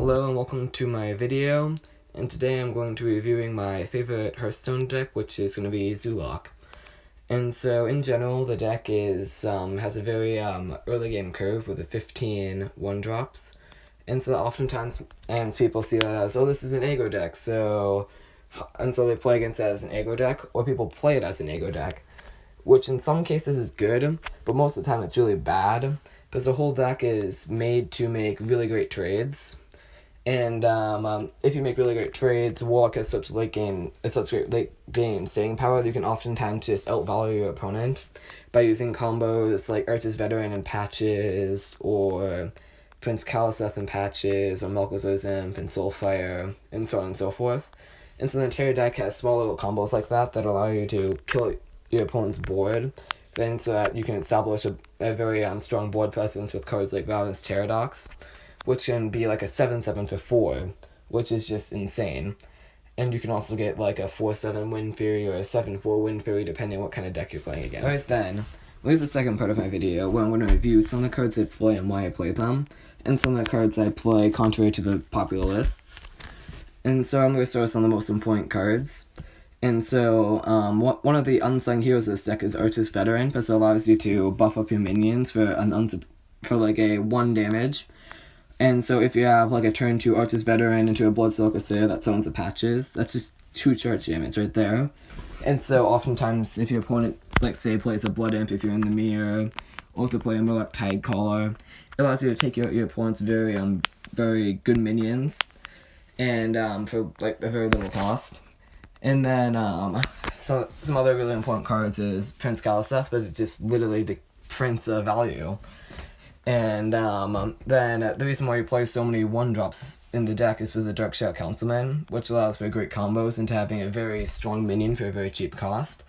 Hello and welcome to my video, and today I'm going to be reviewing my favorite Hearthstone deck, which is going to be Zoolock. And so in general, the deck has a very early game curve with a 15 1-drops, and so oftentimes people see that as, oh, this is an aggro deck, and so they play against it as an aggro deck, or people play it as an aggro deck, which in some cases is good, but most of the time it's really bad, because the whole deck is made to make really great trades. And if you make really great trades, Warlock has such great late game staying power that you can oftentimes just outvalue your opponent by using combos like Archer's Veteran and Patches, or Prince Kaliseth and Patches, or Malchazar's Imp and Soulfire, and so on and so forth. And so the entire deck has small little combos like that allow you to kill your opponent's board, then so that you can establish a very strong board presence with cards like Ravenous Paradox, which can be like a 7/7 for 4, which is just insane. And you can also get like a 4/7 Wind Fury or a 7/4 Wind Fury depending on what kind of deck you're playing against. Alright then, here's the second part of my video where I'm going to review some of the cards I play and why I play them, and some of the cards I play contrary to the popular lists. And so I'm going to start with some of the most important cards. And so one of the unsung heroes of this deck is Archer's Veteran, because it allows you to buff up your minions for a 1 damage. And so if you have like a turn 2 Archer's Veteran into a Bloodstoker Slayer that summons a Patches, that's just 2 charge damage right there. And so oftentimes if your opponent, like say, plays a Blood Imp if you're in the mirror, or if they play a Murloc Tidecaller, it allows you to take your opponent's very good minions, and for like a very little cost. And then some other really important cards is Prince Kaliseth, because it's just literally the Prince of value. And then the reason why you play so many 1-drops in the deck is because of Dark Shadow Councilman, which allows for great combos into having a very strong minion for a very cheap cost.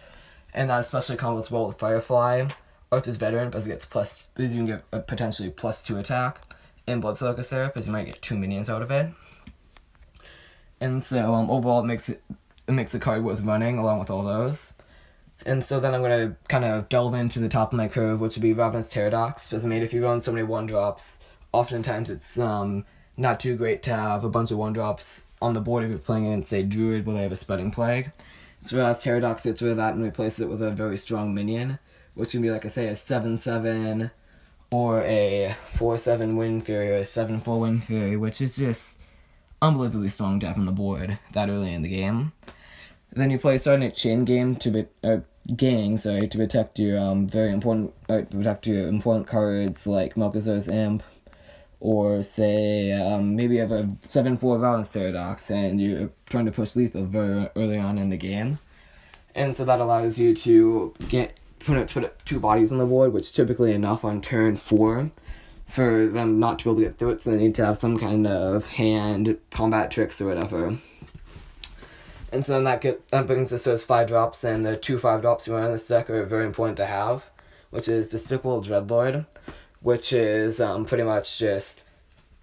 And that especially combos well with Firefly, Archer's Veteran, because you can get a potentially +2 attack, and Bloodstoker Slayer, because you might get 2 minions out of it. And so overall it makes the card worth running along with all those. And so then I'm going to kind of delve into the top of my curve, which would be Ravenous Paradox, because if you run so many 1-drops, oftentimes it's not too great to have a bunch of 1-drops on the board if you're playing against, say, Druid, where they have a Spreading Plague. So Ravenous Paradox gets rid of that and replaces it with a very strong minion, which can be, like I say, a 7/7 or a 4/7 Wind Fury or a 7/4 Wind Fury, which is just unbelievably strong to have on the board that early in the game. Then you play starting a chain game to protect your important cards like Malchazar's Imp, or say maybe you have a 7/4 Ravenous Paradox and you're trying to push lethal very early on in the game, and so that allows you to put 2 bodies on the board, which is typically enough on turn 4 for them not to be able to get through it. So they need to have some kind of hand combat tricks or whatever. And so then that brings us to his 5-drops, and the 2 5-drops you run in this deck are very important to have, which is Despicable Dreadlord, which is pretty much just,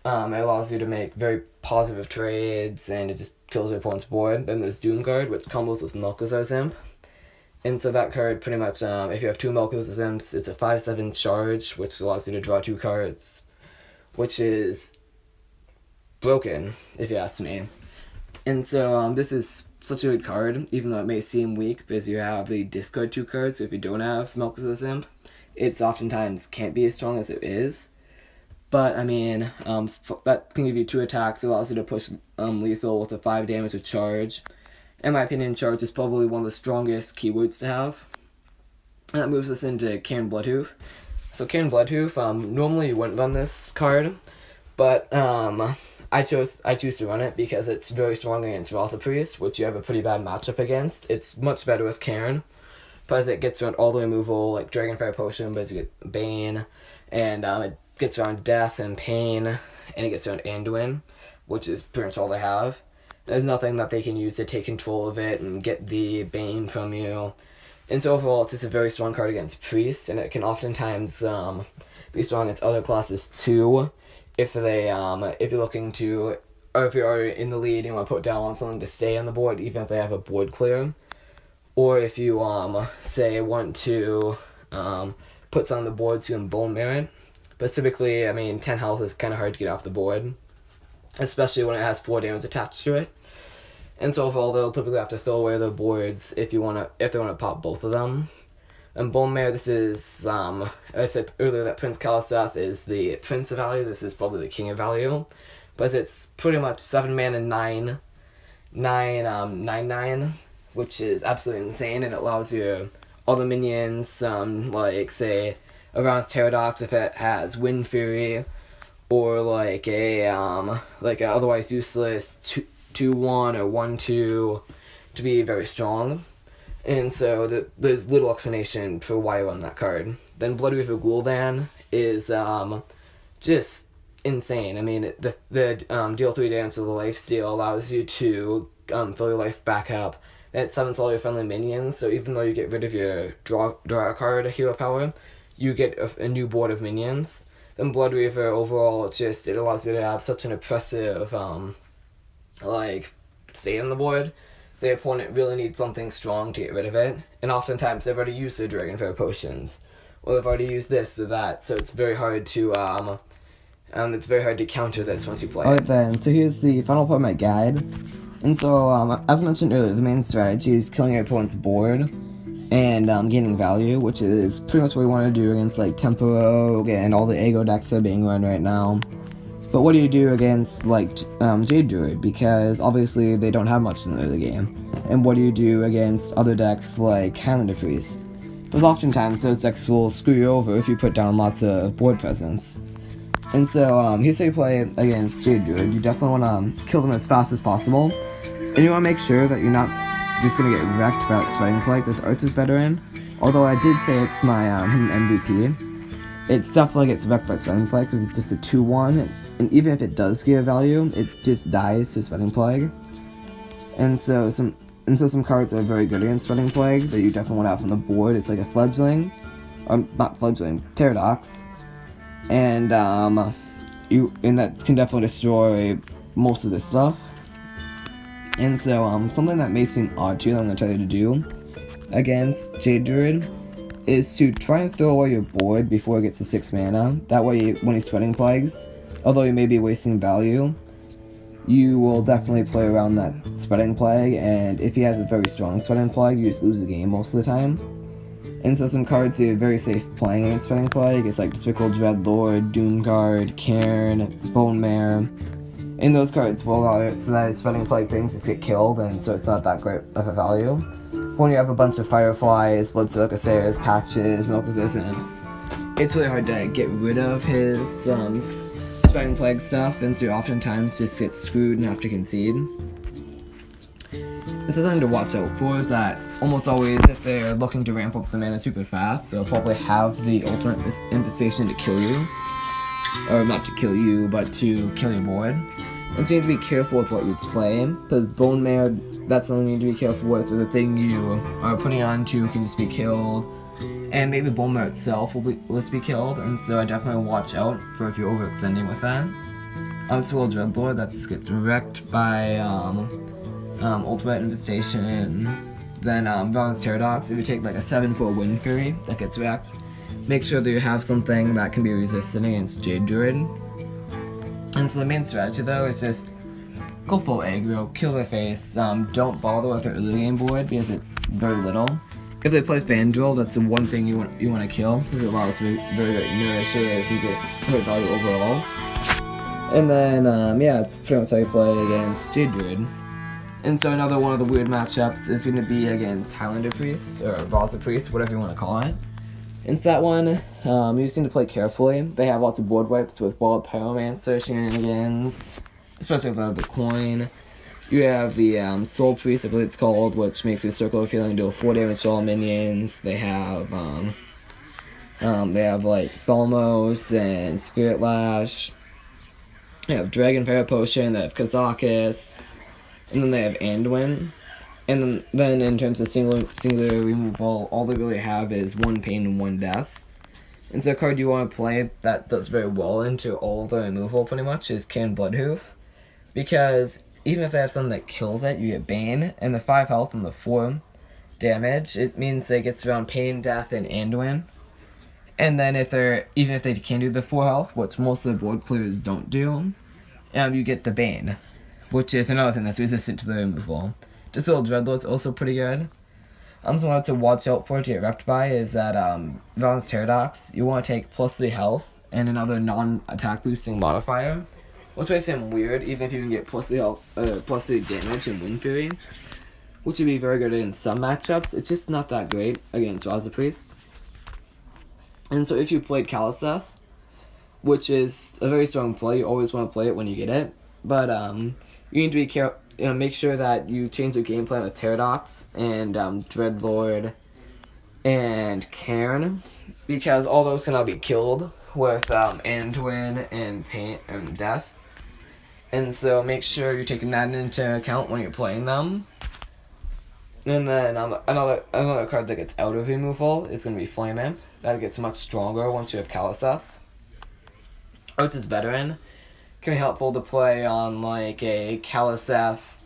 it allows you to make very positive trades, and it just kills your opponent's board. Then there's Doomguard, which combos with Malchazar's Imp. And so that card pretty much, if you have 2 Malchazar's Imps, it's a 5/7 charge, which allows you to draw 2 cards, which is broken, if you ask me. And so this is such a good card, even though it may seem weak, because you have the discard 2 cards, so if you don't have Malchazar's Imp, it's oftentimes can't be as strong as it is. But, I mean, that can give you 2 attacks, it allows you to push lethal with a 5 damage with charge. In my opinion, charge is probably one of the strongest keywords to have. And that moves us into Cairn Bloodhoof. So Cairn Bloodhoof, normally you wouldn't run this card, but I choose to run it because it's very strong against Rasa Priest, which you have a pretty bad matchup against. It's much better with Cairn, because it gets around all the removal, like Dragonfire Potion, but you get Bane, and it gets around Death and Pain, and it gets around Anduin, which is pretty much all they have. There's nothing that they can use to take control of it and get the Bane from you. And so overall, it's just a very strong card against Priests, and it can oftentimes be strong against other classes too. If you're looking to, or if you're already in the lead and you want to put down on something to stay on the board, even if they have a board clear, or if you say want to put something on the board so you can Bone Merit. But typically, I mean, 10 health is kind of hard to get off the board. especially when it has 4 damage attached to it. And so overall, they'll typically have to throw away their boards if they want to pop both of them. And Bone Mare, this is, I said earlier that Prince Kaliseth is the Prince of Value. This is probably the King of Value. But it's pretty much 7 mana 9/9, which is absolutely insane, and it allows your other minions, like, say, around Pterodox if it has Wind Fury, or like a otherwise useless 2/1 or 1/2 to be very strong. And so there's little explanation for why you run that card. Then Blood Reaver Gul'dan is just insane. I mean, the deal 3 damage to the lifesteal allows you to fill your life back up. Then it summons all your friendly minions, so even though you get rid of your draw a card hero power, you get a new board of minions. Then Blood Reaver overall, it allows you to have such an oppressive state on the board. The opponent really needs something strong to get rid of it, and oftentimes they've already used their Dragonfire potions, or they've already used this or that, so it's very hard to counter this once you play it. Alright then, so here's the final part of my guide. And so, as mentioned earlier, the main strategy is killing your opponent's board and gaining value, which is pretty much what we want to do against like Tempo and all the Aggro decks that are being run right now. But what do you do against like Jade Druid? Because obviously they don't have much in the early game. And what do you do against other decks like Highlander Priest? Because oftentimes those decks will screw you over if you put down lots of board presence. And so here's how you play against Jade Druid. You definitely want to kill them as fast as possible. And you want to make sure that you're not just going to get wrecked by like Sweating Plague. This Archer's Veteran, although I did say it's my hidden MVP, it definitely gets wrecked by Sweating Plague because it's just a 2/1. And even if it does give value, it just dies to Sweating Plague. And so some cards are very good against Sweating Plague that you definitely want to have on the board. It's like a Fledgling, or not Fledgling, Pterodox. And that can definitely destroy most of this stuff. And so something that may seem odd to you that I'm going to tell you to do against Jade Druid is to try and throw away your board before it gets to 6 mana. That way, when he's Sweating Plagues, although you may be wasting value, you will definitely play around that Sweating Plague, and if he has a very strong Sweating Plague, you just lose the game most of the time. And so some cards you're very safe playing against Sweating Plague is like Despicable Dreadlord, Doomguard, Cairn, Bone Mare. And those cards will allow it so that Sweating Plague things just get killed, and so it's not that great of a value. When you have a bunch of Fireflies, Bloodsilk Assayers, Patches, Milk Resistance, it's really hard to get rid of his Sweating Plague stuff, and so you oftentimes just get screwed and have to concede. And so something to watch out for is that almost always if they're looking to ramp up the mana super fast, they'll probably have the ultimate infestation to kill you. Or not to kill you, but to kill your board. And so you need to be careful with what you play, because Bone Mare, that's something you need to be careful with, or the thing you are putting onto can just be killed. And maybe Bone Mare itself will just be killed, and so I definitely watch out for if you're overextending with that. Despicable Dreadlord, that just gets wrecked by Ultimate Infestation. Then Valence Pterodox, if you take like a 7 for a Wind Fury, that gets wrecked. Make sure that you have something that can be resistant against Jade Druid. And so the main strategy though is just go full aggro, kill their face, don't bother with their early game board because it's very little. If they play Fandral, that's the one thing you want to kill because it allows to be very nourishes and just great value overall. And then it's pretty much how you play against Jade Druid. And so another one of the weird matchups is going to be against Highlander Priest, or Vaza Priest, whatever you want to call it. And so that one, you just need to play carefully. They have lots of board wipes with Wild Pyromancer shenanigans, especially with the coin. You have the Soul Priest, I believe it's called, which makes your Circle of Healing deal 4 damage to all minions. They have like Thalmos and Spirit Lash. They have Dragonfire Potion, they have Kazakis, and then they have Anduin. And then in terms of singular removal, all they really have is 1 pain and 1 death. And so a card you want to play that does very well into all the removal pretty much is Cairn Bloodhoof. Because even if they have something that kills it, you get Bane, and the 5 health and the 4 damage, it means it gets around pain, death, and Anduin. And then even if they can do the 4 health, which most of the board clears don't do, you get the Bane, which is another thing that's resistant to the removal. Just little Dreadlord's also pretty good. Something to watch out for to get repped by is that Valen's Pterodox, you want to take +3 health and another non-attack boosting modifier. Which makes him weird, even if you can get +3 health, +3 damage and Wind Fury, which would be very good in some matchups. It's just not that great against Raza Priest. And so if you played Kaliseth, which is a very strong play, you always want to play it when you get it. But you need to be careful. Make sure that you change your game plan with Pterodox and Dreadlord and Cairn, because all those can now be killed with Anduin and Pain and Death. And so make sure you're taking that into account when you're playing them. And then another card that gets out of removal is going to be Flame Imp. That gets much stronger once you have Kaliseth. Which is Veteran. Can be helpful to play on like a Kaliseth,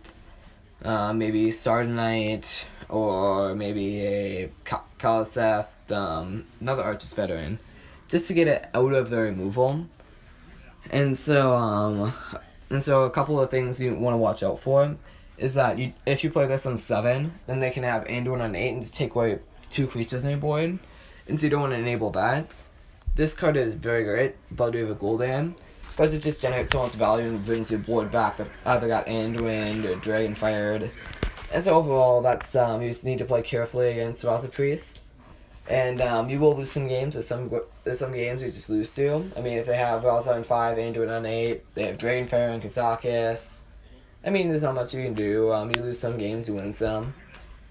maybe Sardonite, or maybe a Kaliseth, another Archist Veteran, just to get it out of the removal. And so a couple of things you want to watch out for is that if you play this on 7, then they can have Anduin on 8 and just take away 2 creatures on your board, and so you don't want to enable that. This card is very great, Blood of Gul'dan, because it just generates so much value and brings your board back that either got Anduin or Dragon Fired. And so overall, that's you just need to play carefully against Raza Priest. And you will lose some games. There's some games you just lose to. I mean, if they have Raza on 5, Anduin on 8, they have Dragon Fire and Kazakis. I mean, there's not much you can do. You lose some games, you win some.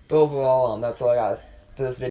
But overall, that's all I got for this video.